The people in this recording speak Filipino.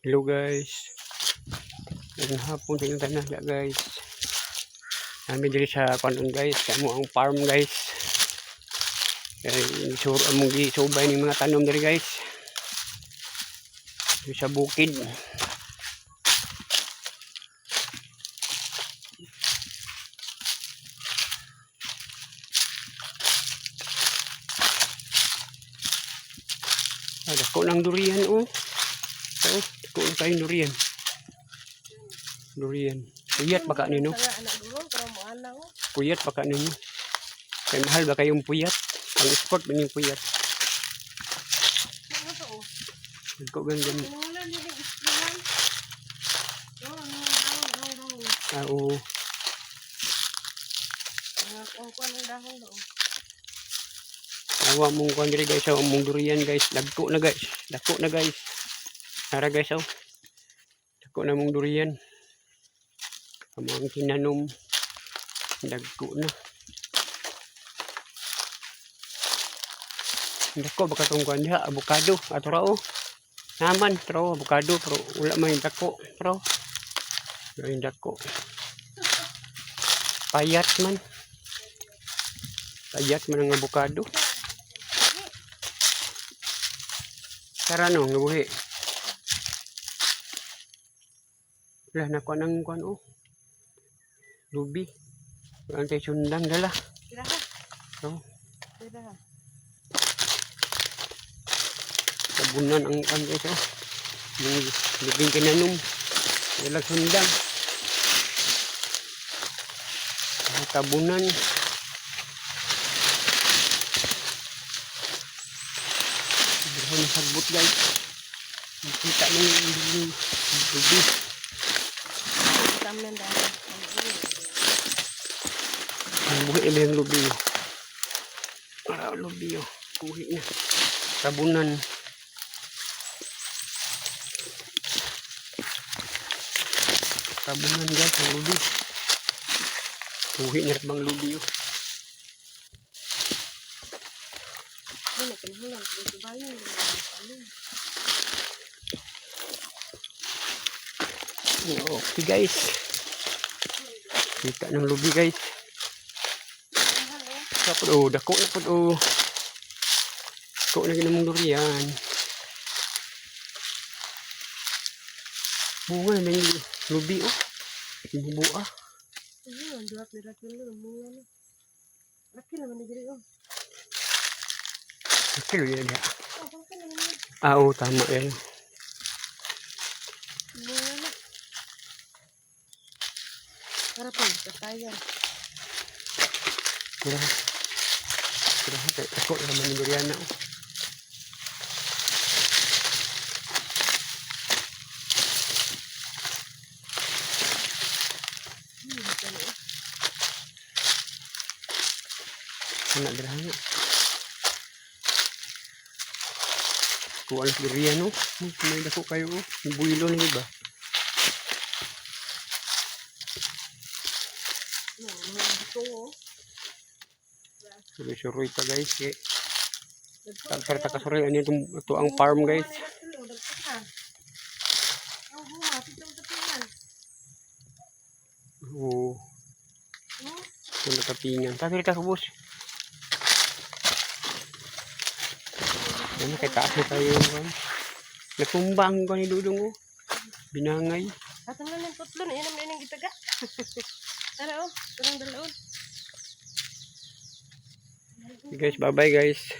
Hello guys. Ngayong hapon sa inyong tanan guys. Kami diri sa kanon guys, kamo ang farm guys. Kay isuro among gisubay ning mga tanom diri guys. Diri sa bukid. Ada ko nang durian oh. Ko na kayo durian. Durian. Puyat baka nino. Puyat baka nino. Kay mahal ba kayong puyat? Ang sport ba yung puyat? Ko ganyan. Oo. Awa mong kuan diri guys, mong durian guys. Dagko na guys. Dagko na guys. Tara guys oh. Dagko na mong durian. Among kinanom. Dagko na. Dagko baka tong kuan diha, avocado ato ra oh. Naman pero avocado pero wala man dagko pero. Yung dagko. Payat man. Payat man ang avocado. Tara no, ngabuhi. Lah na ko nang kuan oh. Lubi. Ang tay sundang dala. Kiraha. So, Kiraha. tabunan ang kuan guys oh. Yung lubing kinanom. Wala sundang. Ang tabunan. Berhon sagbot guys. Kita ng lubi. Tamen dah. Ang buhi na yung lubi. Lubi oh. Buhi na. Tabunan. Tabunan guys ang lubi. Buhi na bang lubi oh. Okay guys. Kita ng lubi guys. Dapat oh, dako na pud oh. Dako na ginamong durian. Bunga na yung lubi oh. Bubuah. Ang duwat ni Rakil na bunga na. Rakil naman ni diri oh. Rakil yan ya. Oo, tama yan. Bunga na. Harapan, katayan. Kira kay ako naman ni durian na oh. Anak derhana. Kuha lang durian no. May dako kayo oh. Builo ni ba? Suroy pa guys eh. Tagkar suroy ano ito ang farm guys. Oo. Ito nakapingan. Kasi ka kubos. Ano kay taas na tayo kan. Natumbang ko ni Dudong oh. Binangay. Atang lang ng tutlon, yan naman yung gitaga. Tara oh, turang dalaon. Okay guys, bye bye guys.